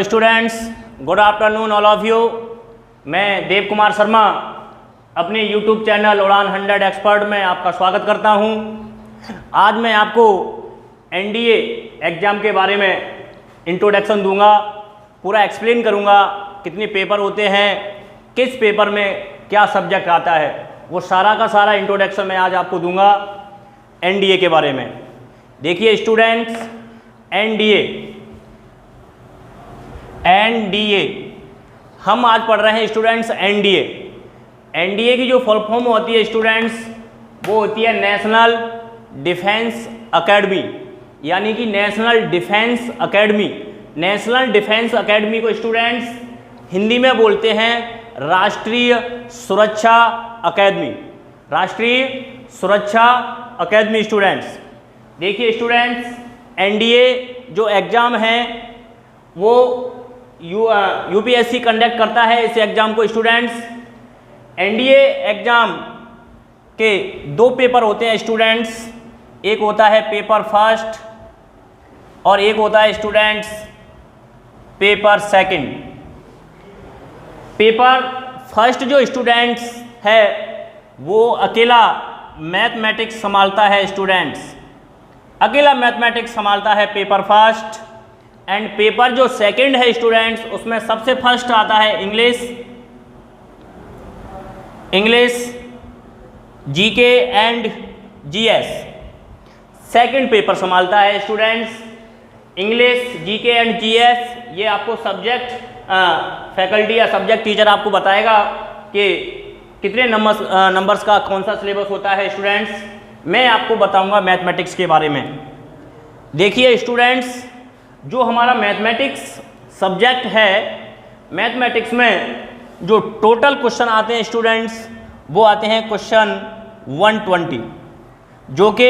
Students, good afternoon all of you. मैं देव कुमार शर्मा अपने YouTube channel उड़ान 100 एक्सपर्ट में आपका स्वागत करता हूं। आज मैं आपको एनडीए एग्ज़ाम के बारे में इंट्रोडक्शन दूंगा, पूरा एक्सप्लेन करूंगा कितने पेपर होते हैं, किस पेपर में क्या सब्जेक्ट आता है, वो सारा का सारा इंट्रोडक्शन मैं आज आपको दूंगा एनडीए के बारे में। देखिए स्टूडेंट्स, एनडीए हम आज पढ़ रहे हैं स्टूडेंट्स। एनडीए की जो फुल फॉर्म होती है स्टूडेंट्स, वो होती है नेशनल डिफेंस एकेडमी, यानी कि national defence academy. National defence academy को स्टूडेंट्स हिंदी में बोलते हैं राष्ट्रीय सुरक्षा अकेदमी। राष्ट्रीय सुरक्षा अकेदमी स्टूडेंट्स। देखिए स्टूडेंट्स, एनडीए जो एग्ज़ाम है वो यूपीएससी कंडक्ट करता है इस एग्ज़ाम को स्टूडेंट्स। एनडीए एग्ज़ाम के दो पेपर होते हैं स्टूडेंट्स, एक होता है पेपर फर्स्ट और एक होता है students paper second. Paper first जो स्टूडेंट्स है वो अकेला मैथमेटिक्स संभालता है स्टूडेंट्स, अकेला मैथमेटिक्स संभालता है पेपर फर्स्ट। एंड पेपर जो सेकंड है स्टूडेंट्स, उसमें सबसे फर्स्ट आता है English GK and GS. Second paper संभालता है students English GK and GS. ये आपको सब्जेक्ट फैकल्टी या सब्जेक्ट टीचर आपको बताएगा कि कितने नंबर्स का कौन सा सिलेबस होता है स्टूडेंट्स। मैं आपको बताऊंगा मैथमेटिक्स के बारे में। देखिए स्टूडेंट्स, जो हमारा मैथमेटिक्स सब्जेक्ट है, मैथमेटिक्स में जो टोटल क्वेश्चन आते हैं स्टूडेंट्स, वो आते हैं क्वेश्चन 120, जो कि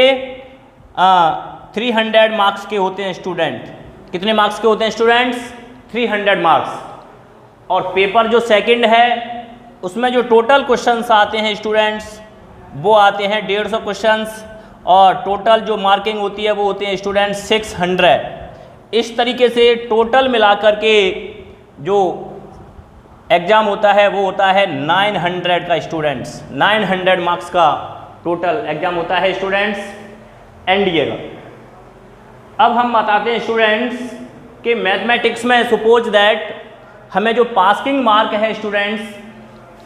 300 मार्क्स के होते हैं स्टूडेंट। कितने मार्क्स के होते हैं स्टूडेंट्स? 300 मार्क्स। और पेपर जो सेकंड है उसमें जो टोटल क्वेश्चंस आते हैं स्टूडेंट्स, वो आते हैं 150 क्वेश्चंस, और टोटल जो मार्किंग होती है वो होते हैं स्टूडेंट्स 600। इस तरीके से टोटल मिलाकर के जो एग्ज़ाम होता है वो होता है 900 का स्टूडेंट्स। 900 मार्क्स का टोटल एग्ज़ाम होता है स्टूडेंट्स एनडीए का। अब हम बताते हैं स्टूडेंट्स कि मैथमेटिक्स में सपोज दैट हमें जो पासिंग मार्क है स्टूडेंट्स,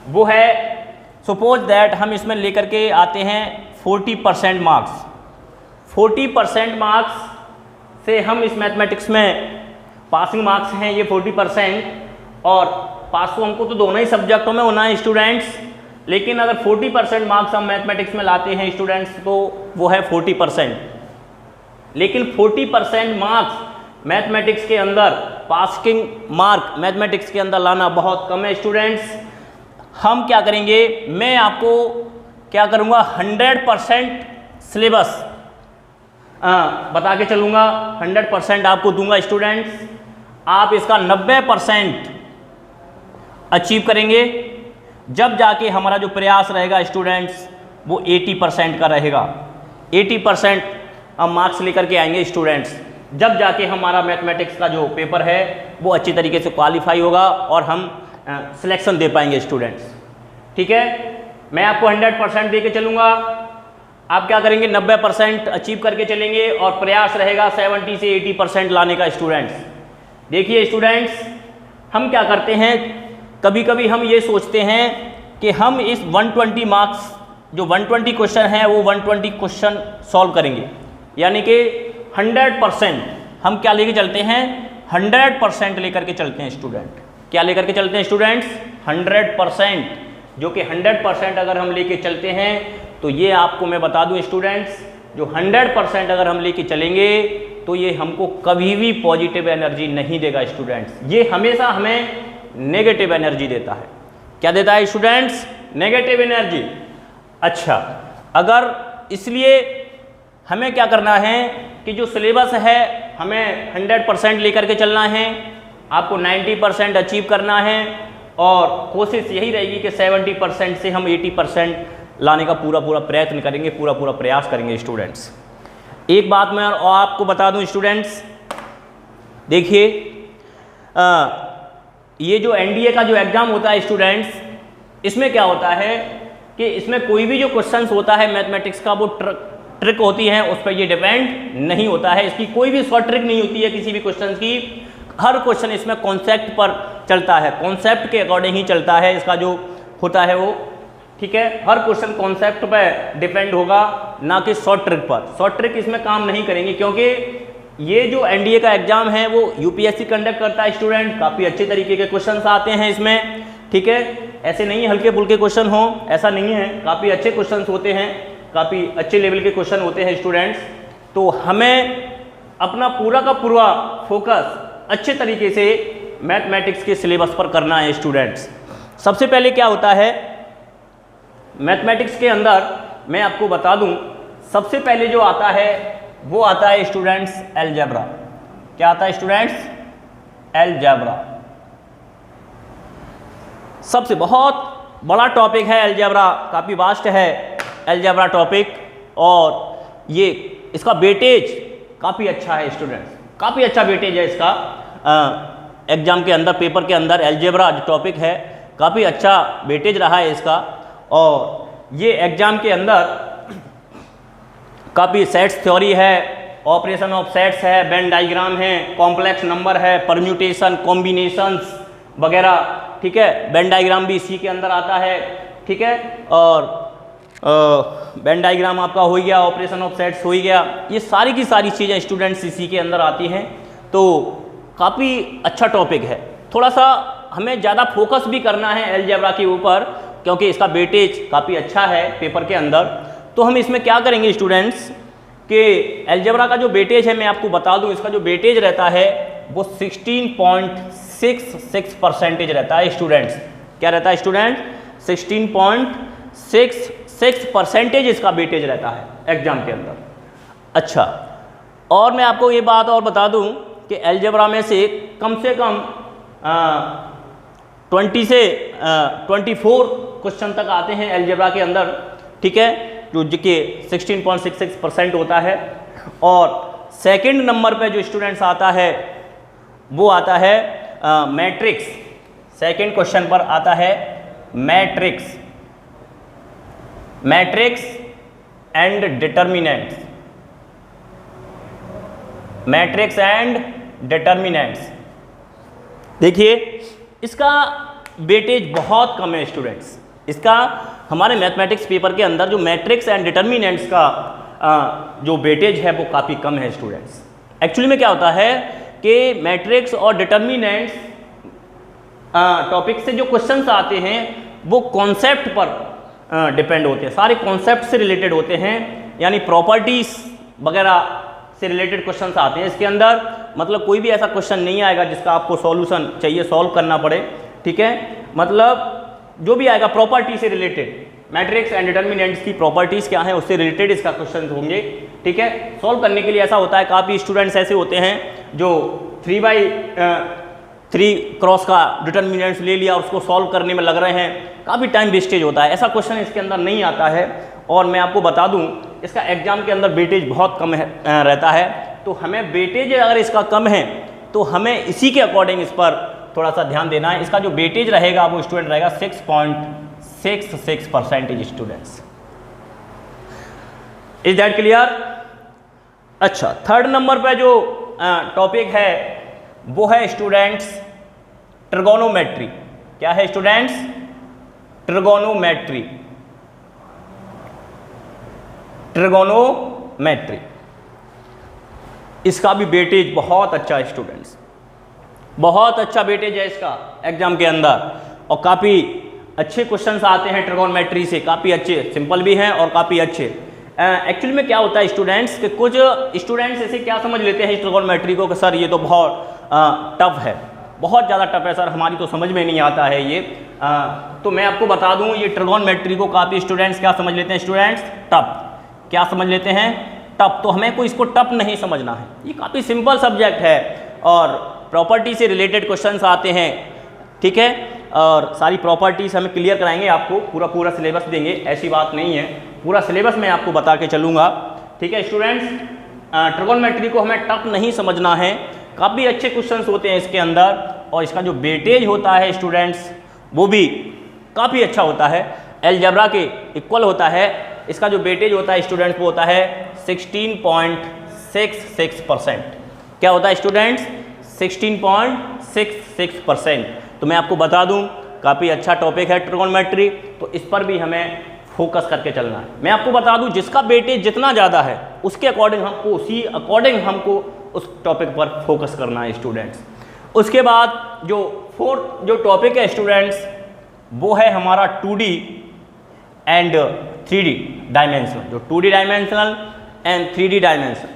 वो है सपोज दैट हम इसमें लेकर के आते हैं 40% मार्क्स। 40% मार्क्स से हम इस मैथमेटिक्स में पासिंग मार्क्स हैं ये 40%, और पास तो हमको तो दोनों ही सब्जेक्टों में होना है स्टूडेंट्स, लेकिन अगर 40% मार्क्स हम मैथमेटिक्स में लाते हैं स्टूडेंट्स तो वो है 40%। लेकिन 40% मार्क्स मैथमेटिक्स के अंदर, पासिंग मार्क मैथमेटिक्स के अंदर लाना बहुत कम है स्टूडेंट्स। हम क्या करेंगे, मैं आपको क्या करूँगा, 100% सिलेबस बता के चलूँगा, 100% आपको दूंगा स्टूडेंट्स। आप इसका 90% अचीव करेंगे, जब जाके हमारा जो प्रयास रहेगा स्टूडेंट्स वो 80% का रहेगा। 80% हम मार्क्स लेकर के आएंगे स्टूडेंट्स, जब जाके हमारा मैथमेटिक्स का जो पेपर है वो अच्छी तरीके से क्वालिफाई होगा और हम सिलेक्शन दे पाएंगे स्टूडेंट्स। ठीक है, मैं आपको 100% दे के चलूँगा, आप क्या करेंगे 90% अचीव करके चलेंगे, और प्रयास रहेगा 70 से 80% लाने का स्टूडेंट्स। देखिए स्टूडेंट्स, हम क्या करते हैं, कभी कभी हम ये सोचते हैं कि हम इस 120 मार्क्स, जो 120 क्वेश्चन हैं वो 120 क्वेश्चन सॉल्व करेंगे, यानी कि 100% हम क्या लेके चलते हैं, 100% लेकर के चलते हैं स्टूडेंट। क्या लेकर के चलते हैं स्टूडेंट्स? 100%, जो कि 100% अगर हम लेके चलते हैं तो ये आपको मैं बता दूं स्टूडेंट्स, जो 100% अगर हम लेके चलेंगे तो ये हमको कभी भी पॉजिटिव एनर्जी नहीं देगा स्टूडेंट्स, ये हमेशा हमें नेगेटिव एनर्जी देता है। क्या देता है स्टूडेंट्स? Negative energy. अच्छा, अगर इसलिए हमें क्या करना है कि जो सिलेबस है हमें 100% लेकर के चलना है, आपको 90% अचीव करना है, और कोशिश यही रहेगी कि 70% से हम 80% लाने का पूरा प्रयत्न करेंगे, पूरा प्रयास करेंगे स्टूडेंट्स। एक बात मैं और आपको बता दूं स्टूडेंट्स, देखिए ये जो एनडीए का जो एग्ज़ाम होता है स्टूडेंट्स, इसमें क्या होता है कि इसमें कोई भी जो क्वेश्चंस होता है मैथमेटिक्स का वो ट्रिक होती है, उस पर ये डिपेंड नहीं होता है। इसकी कोई भी शॉर्ट ट्रिक नहीं होती है किसी भी क्वेश्चन की। हर क्वेश्चन इसमें कॉन्सेप्ट पर चलता है, कॉन्सेप्ट के अकॉर्डिंग ही चलता है इसका जो होता है वो, ठीक है। हर क्वेश्चन कॉन्सेप्ट पर डिपेंड होगा, ना कि शॉर्ट ट्रिक पर। शॉर्ट ट्रिक इसमें काम नहीं करेंगे, क्योंकि ये जो एनडीए का एग्जाम है वो यूपीएससी कंडक्ट करता है स्टूडेंट। काफ़ी अच्छे तरीके के क्वेश्चन आते हैं इसमें, ठीक है। ऐसे नहीं हल्के फुल्के क्वेश्चन हो, ऐसा नहीं है, काफ़ी अच्छे क्वेश्चन होते हैं, काफ़ी अच्छे लेवल के क्वेश्चन होते हैं स्टूडेंट्स। तो हमें अपना पूरा का पूरा फोकस अच्छे तरीके से मैथमेटिक्स के सिलेबस पर करना है स्टूडेंट्स। सबसे पहले क्या होता है मैथमेटिक्स के अंदर, मैं आपको बता दूं, सबसे पहले जो आता है वो आता है स्टूडेंट्स अलजेब्रा। क्या आता है स्टूडेंट्स? अलजेब्रा। सबसे बहुत बड़ा टॉपिक है अलजेब्रा, काफ़ी वास्ट है अलजेब्रा टॉपिक, और ये इसका वेटेज काफ़ी अच्छा है स्टूडेंट्स, काफ़ी अच्छा वेटेज है इसका एग्जाम के अंदर, पेपर के अंदर। अलजेब्रा जो टॉपिक है काफ़ी अच्छा वेटेज रहा है इसका, और ये एग्जाम के अंदर काफ़ी सेट्स थ्योरी है, ऑपरेशन ऑफ सेट्स है, वेन डायग्राम है, कॉम्प्लेक्स नंबर है, परम्यूटेशन, कॉम्बिनेशंस वगैरह, ठीक है। वेन डायग्राम भी इसी के अंदर आता है, ठीक है। और वेन डायग्राम आपका हो गया, ऑपरेशन ऑफ सेट्स हो गया, ये सारी की सारी चीज़ें स्टूडेंट्स इसी के अंदर आती हैं। तो काफ़ी अच्छा टॉपिक है। थोड़ा सा हमें ज़्यादा फोकस भी करना है अलजेब्रा के ऊपर, क्योंकि इसका वेटेज काफ़ी अच्छा है पेपर के अंदर। तो हम इसमें क्या करेंगे स्टूडेंट्स कि अलजेब्रा का जो वेटेज है मैं आपको बता दूं, इसका जो वेटेज रहता है वो 16.66% रहता है स्टूडेंट्स। क्या रहता है स्टूडेंट? 16.66% इसका वेटेज रहता है एग्जाम के अंदर। अच्छा, और मैं आपको ये बात और बता दूं कि अलजेब्रा में से कम 20 से 24 क्वेश्चन तक आते हैं अलजेब्रा के अंदर, ठीक है, जो कि 16.66% होता है। और सेकंड नंबर पे जो स्टूडेंट्स आता है वो आता है मैट्रिक्स। सेकंड क्वेश्चन पर आता है matrix, matrix and determinants, matrix and determinants. देखिए इसका वेटेज बहुत कम है स्टूडेंट्स। इसका हमारे मैथमेटिक्स पेपर के अंदर जो मैट्रिक्स एंड डिटर्मिनेंट्स का जो वेटेज है वो काफ़ी कम है स्टूडेंट्स। एक्चुअली में क्या होता है कि मैट्रिक्स और डिटर्मिनेंट्स टॉपिक से जो क्वेश्चंस आते हैं वो कॉन्सेप्ट पर डिपेंड होते हैं, सारे कॉन्सेप्ट से रिलेटेड होते हैं, यानी प्रॉपर्टीज वगैरह से रिलेटेड क्वेश्चंस आते हैं इसके अंदर। मतलब कोई भी ऐसा क्वेश्चन नहीं आएगा जिसका आपको सॉल्यूशन चाहिए, सॉल्व करना पड़े, ठीक है। मतलब जो भी आएगा प्रॉपर्टी से रिलेटेड, मैट्रिक्स एंड डिटर्मिनेंट्स की प्रॉपर्टीज़ क्या हैं उससे रिलेटेड इसका क्वेश्चन होंगे, ठीक है। सॉल्व करने के लिए ऐसा होता है, काफ़ी स्टूडेंट्स ऐसे होते हैं जो 3/3 क्रॉस का डिटर्मिनेंट्स ले लिया और उसको सॉल्व करने में लग रहे हैं, काफ़ी टाइम वेस्टेज होता है। ऐसा क्वेश्चन इसके अंदर नहीं आता है। और मैं आपको बता दूं इसका एग्जाम के अंदर वेटेज बहुत कम रहता है। तो हमें वेटेज अगर इसका कम है तो हमें इसी के अकॉर्डिंग इस पर थोड़ा सा ध्यान देना है। इसका जो वेटेज रहेगा वो स्टूडेंट रहेगा 6.66% स्टूडेंट्स। Is that clear? अच्छा, थर्ड नंबर पे जो टॉपिक है वो है स्टूडेंट्स ट्रिगोनोमेट्री। क्या है स्टूडेंट्स? Trigonometry, trigonometry. इसका भी वेटेज बहुत अच्छा है स्टूडेंट्स, बहुत अच्छा वेटेज है इसका एग्जाम के अंदर, और काफ़ी अच्छे क्वेश्चंस आते हैं ट्रिगोनोमेट्री से, काफ़ी अच्छे, सिंपल भी हैं और काफ़ी अच्छे। एक्चुअली में क्या होता है स्टूडेंट्स कि कुछ स्टूडेंट्स ऐसे क्या समझ लेते हैं ट्रिगोनोमेट्री को कि सर ये तो बहुत टफ है, बहुत ज़्यादा टफ है सर, हमारी तो समझ में नहीं आता है ये। तो मैं आपको बता दूं ये ट्रिगोनोमेट्री को काफ़ी स्टूडेंट्स क्या समझ लेते हैं स्टूडेंट्स? टफ। क्या समझ लेते हैं? टफ। तो हमें कोई इसको टफ नहीं समझना है, ये काफ़ी सिंपल सब्जेक्ट है और प्रॉपर्टी से रिलेटेड क्वेश्चंस आते हैं, ठीक है। और सारी प्रॉपर्टीज़ हमें क्लियर कराएंगे, आपको पूरा सिलेबस देंगे, ऐसी बात नहीं है, पूरा सिलेबस मैं आपको बता के चलूँगा, ठीक है स्टूडेंट्स। ट्रिगोनोमेट्री को हमें टफ नहीं समझना है, काफ़ी अच्छे क्वेश्चंस होते हैं इसके अंदर, और इसका जो वेटेज होता है स्टूडेंट्स वो भी काफ़ी अच्छा होता है, अलजेब्रा के इक्वल होता है। इसका जो वेटेज होता है स्टूडेंट्स वो होता है 16.66%। क्या होता है स्टूडेंट्स? 16.66%। तो मैं आपको बता दूं काफ़ी अच्छा टॉपिक है ट्रिगोनोमेट्री, तो इस पर भी हमें फोकस करके चलना है। मैं आपको बता दूं जिसका वेटेज जितना ज़्यादा है उसके अकॉर्डिंग हमको उसी अकॉर्डिंग हमको उस टॉपिक पर फोकस करना है स्टूडेंट्स। उसके बाद जो फोर्थ जो टॉपिक है स्टूडेंट्स वो है हमारा 2D एंड 3D डायमेंशनल। जो 2D dimensional and 3D dimensional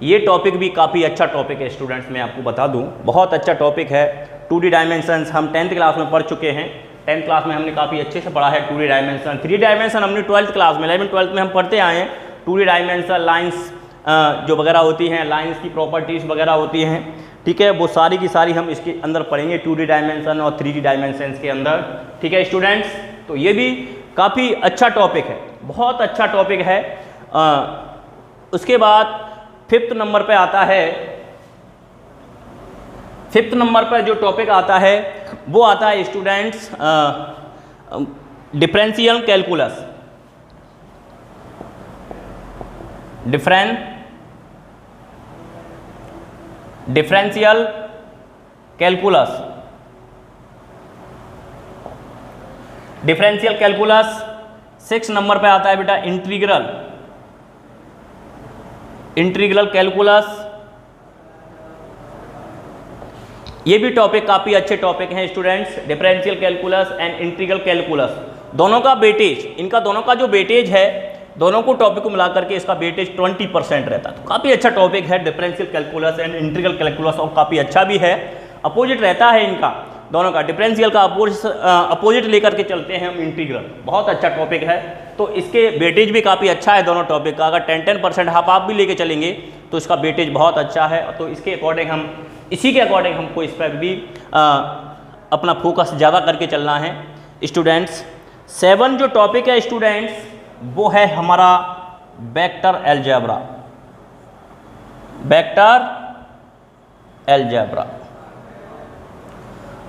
ये टॉपिक भी काफ़ी अच्छा टॉपिक है स्टूडेंट्स। मैं आपको बता दूं बहुत अच्छा टॉपिक है। 2D डायमेंशंस हम 10th क्लास में पढ़ चुके हैं। 10th क्लास में हमने काफ़ी अच्छे से पढ़ा है 2D डायमेंशन। 3D डायमेंशन हमने 12th क्लास में 11th-12th में हम पढ़ते आए हैं। 2D डायमेंशन लाइंस जो वगैरह होती हैं, लाइंस की प्रॉपर्टीज़ वगैरह होती हैं, ठीक है, वो सारी की सारी हम इसके अंदर पढ़ेंगे 2D डायमेंशन और 3D डायमेंशन के अंदर, ठीक है स्टूडेंट्स। तो ये भी काफ़ी अच्छा टॉपिक है, बहुत अच्छा टॉपिक है। उसके बाद 5th नंबर पे आता है, 5th नंबर पर जो टॉपिक आता है वो आता है students differential calculus. Differential calculus. Differential calculus 6 number पे आता है बेटा इंटीग्रल कैलकुलस। ये भी टॉपिक काफ़ी अच्छे टॉपिक हैं students. Differential calculus and integral calculus दोनों का वेटेज, इनका दोनों का जो वेटेज है, दोनों को टॉपिक को मिला करके इसका वेटेज 20% रहता है। तो काफ़ी अच्छा टॉपिक है differential calculus and integral calculus, और काफ़ी अच्छा भी है। अपोजिट रहता है इनका दोनों का, डिफरेंशियल का अपोजिट लेकर के चलते हैं हम इंटीग्रल। बहुत अच्छा टॉपिक है, तो इसके वेटेज भी काफ़ी अच्छा है दोनों टॉपिक का। अगर 10% आप भी लेके चलेंगे तो इसका वेटेज बहुत अच्छा है। तो इसके अकॉर्डिंग हम इसी के अकॉर्डिंग हमको इस पर भी अपना फोकस ज़्यादा करके चलना है स्टूडेंट्स। 7 जो टॉपिक है स्टूडेंट्स वो है हमारा वेक्टर अलजेब्रा। Vector algebra.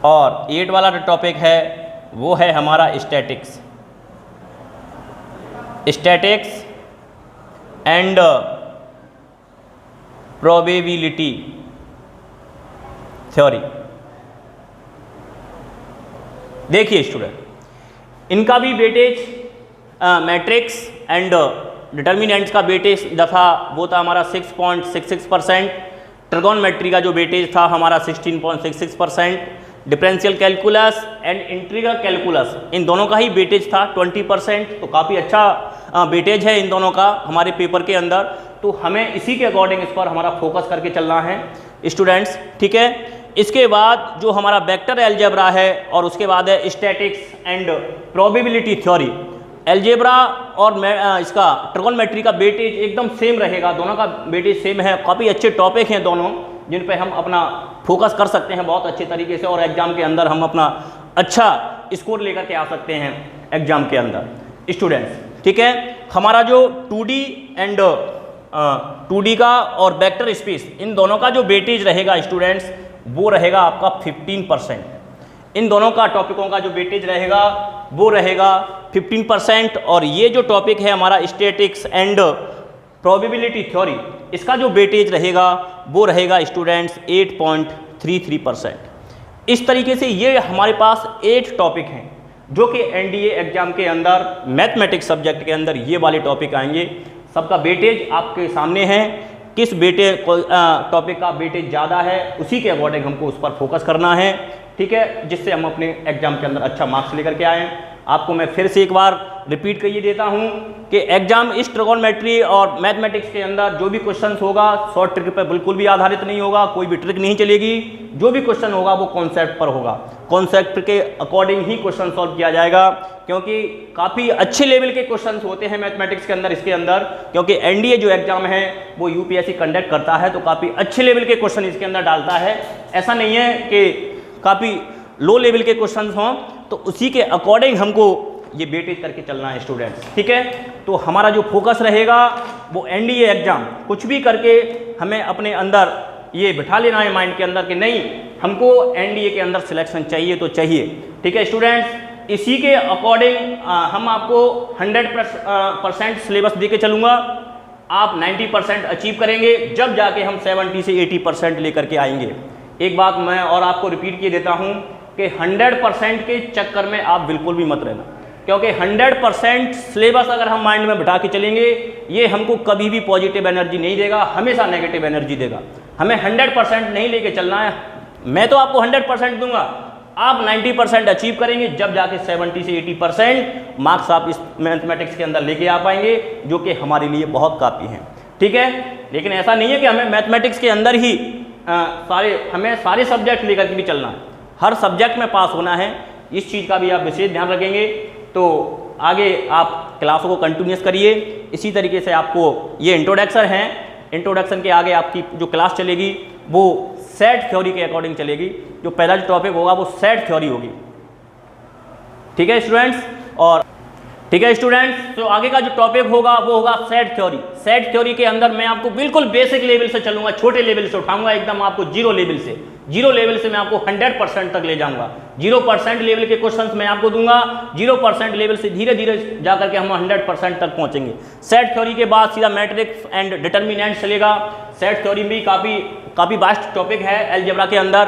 और 8 वाला जो टॉपिक है वो है हमारा स्टैटिक्स एंड प्रोबेबिलिटी थ्योरी। देखिए स्टूडेंट, इनका भी वेटेज मैट्रिक्स एंड डिटर्मिनेंट्स का वेटेज दफा वो था हमारा 6.66%। ट्रिगोनोमेट्री का जो वेटेज था हमारा 16.66%। Differential calculus and integral calculus इन दोनों का ही वेटेज था 20%। तो काफ़ी अच्छा वेटेज है इन दोनों का हमारे पेपर के अंदर। तो हमें इसी के अकॉर्डिंग इस पर हमारा फोकस करके चलना है स्टूडेंट्स, ठीक है। इसके बाद जो हमारा वेक्टर अलजेब्रा है और उसके बाद है statics and probability theory. Algebra और इसका ट्रिगोनोमेट्री का वेटेज एकदम सेम रहेगा, दोनों का वेटेज सेम है। काफ़ी अच्छे टॉपिक हैं दोनों, जिन पे हम अपना फोकस कर सकते हैं बहुत अच्छे तरीके से, और एग्जाम के अंदर हम अपना अच्छा स्कोर लेकर के आ सकते हैं एग्जाम के अंदर स्टूडेंट्स, ठीक है। हमारा जो 2D का और वेक्टर स्पेस इन दोनों का जो वेटेज रहेगा स्टूडेंट्स वो रहेगा आपका 15%। इन दोनों का टॉपिकों का जो वेटेज रहेगा वो रहेगा 15%। और ये जो टॉपिक है हमारा स्टैटिक्स एंड प्रोबेबिलिटी थ्योरी, इसका जो वेटेज रहेगा वो रहेगा स्टूडेंट्स 8.33%। इस तरीके से ये हमारे पास 8 टॉपिक हैं जो कि NDA एग्जाम के अंदर मैथमेटिक्स सब्जेक्ट के अंदर ये वाले टॉपिक आएंगे। सबका वेटेज आपके सामने है, किस टॉपिक का वेटेज ज़्यादा है उसी के अकॉर्डिंग हमको उस पर फोकस करना है, ठीक है, जिससे हम अपने एग्जाम के अंदर अच्छा मार्क्स लेकर के आएँ। आपको मैं फिर से एक बार रिपीट करिए देता हूं कि एग्जाम इस ट्रिगोनोमेट्री और मैथमेटिक्स के अंदर जो भी क्वेश्चन होगा शॉर्ट ट्रिक पर बिल्कुल भी आधारित नहीं होगा, कोई भी ट्रिक नहीं चलेगी। जो भी क्वेश्चन होगा वो कॉन्सेप्ट पर होगा, कॉन्सेप्ट के अकॉर्डिंग ही क्वेश्चन सॉल्व किया जाएगा, क्योंकि काफ़ी अच्छे लेवल के क्वेश्चन होते हैं मैथमेटिक्स के अंदर इसके अंदर, क्योंकि NDA जो एग्जाम है वो UPSC कंडक्ट करता है, तो काफ़ी अच्छे लेवल के क्वेश्चन इसके अंदर डालता है। ऐसा नहीं है कि काफ़ी लो लेवल के क्वेश्चंस हों, तो उसी के अकॉर्डिंग हमको ये वेटेज करके चलना है स्टूडेंट्स, ठीक है। तो हमारा जो फोकस रहेगा वो NDA एग्जाम कुछ भी करके हमें अपने अंदर ये बिठा लेना है माइंड के अंदर कि नहीं, हमको एनडीए के अंदर सिलेक्शन चाहिए तो चाहिए। ठीक है स्टूडेंट्स, इसी के अकॉर्डिंग हम आपको 100% सिलेबस दे के चलूँगा, आप 90% अचीव करेंगे, जब जाके हम 70 से 80% लेकर के आएंगे। एक बात मैं और आपको रिपीट किए देता हूँ कि 100% के चक्कर में आप बिल्कुल भी मत रहना, क्योंकि 100% सिलेबस अगर हम माइंड में बिठा के चलेंगे, ये हमको कभी भी पॉजिटिव एनर्जी नहीं देगा, हमेशा नेगेटिव एनर्जी देगा। हमें 100% नहीं लेके चलना है। मैं तो आपको 100% दूंगा, आप 90% अचीव करेंगे, जब जाके 70 से 80% मार्क्स आप इस मैथमेटिक्स के अंदर लेके आ पाएंगे, जो कि हमारे लिए बहुत काफ़ी हैं। ठीक है, लेकिन ऐसा नहीं है कि हमें मैथमेटिक्स के अंदर ही हमें सारे सब्जेक्ट लेकर के भी चलना है, हर सब्जेक्ट में पास होना है। इस चीज़ का भी आप विशेष ध्यान रखेंगे तो आगे आप क्लासों को कंटिन्यूस करिए। इसी तरीके से आपको ये इंट्रोडक्शन है, इंट्रोडक्शन के आगे आपकी जो क्लास चलेगी वो सेट थ्योरी के अकॉर्डिंग चलेगी। जो पहला जो टॉपिक होगा वो सेट थ्योरी होगी। ठीक है स्टूडेंट्स, और ठीक है स्टूडेंट्स, तो आगे का जो टॉपिक होगा वो होगा सेट थ्योरी। सेट थ्योरी के अंदर मैं आपको बिल्कुल बेसिक लेवल से चलूंगा, छोटे लेवल से उठाऊंगा, एकदम आपको जीरो लेवल से मैं आपको 100% तक ले जाऊंगा। 0% लेवल के क्वेश्चंस मैं आपको दूंगा, 0% लेवल से धीरे धीरे जाकर के हम 100% तक पहुंचेंगे। सेट थ्योरी के बाद सीधा मैट्रिक्स एंड डिटर्मिनेंट चलेगा। सेट थ्योरी भी काफ़ी वास्ट टॉपिक है अलजेब्रा के अंदर,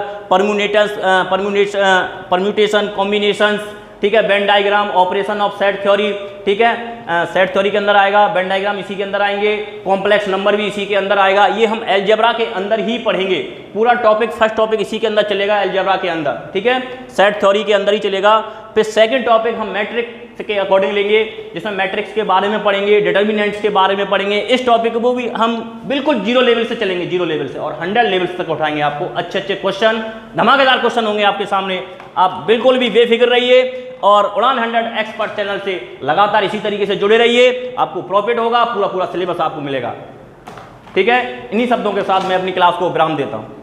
परम्यूटेशन, कॉम्बिनेशंस, ठीक है, Venn diagram, operation of set theory. ठीक है, सेट थ्योरी के अंदर आएगा, वेन डायग्राम इसी के अंदर आएंगे, कॉम्प्लेक्स नंबर भी इसी के अंदर आएगा। ये हम अलजेब्रा के अंदर ही पढ़ेंगे, पूरा टॉपिक, फर्स्ट टॉपिक इसी के अंदर चलेगा अलजेब्रा के अंदर। ठीक है, सेट थ्योरी के अंदर ही चलेगा। फिर सेकंड टॉपिक हम मैट्रिक्स के अकॉर्डिंग लेंगे, जिसमें मैट्रिक्स के बारे में पढ़ेंगे, डिटर्मिनेंट्स के बारे में पढ़ेंगे। इस टॉपिक को भी हम बिल्कुल जीरो लेवल से चलेंगे, जीरो लेवल से, और 100 लेवल्स तक उठाएंगे। आपको अच्छे अच्छे क्वेश्चन, धमाकेदार क्वेश्चन होंगे आपके सामने। आप बिल्कुल भी बेफिक्र रहिए और उड़ान 100 एक्सपर्ट चैनल से लगातार इसी तरीके से जुड़े रहिए, आपको प्रॉफिट होगा, पूरा सिलेबस आपको मिलेगा। ठीक है, इन्हीं शब्दों के साथ मैं अपनी क्लास को विराम देता हूँ।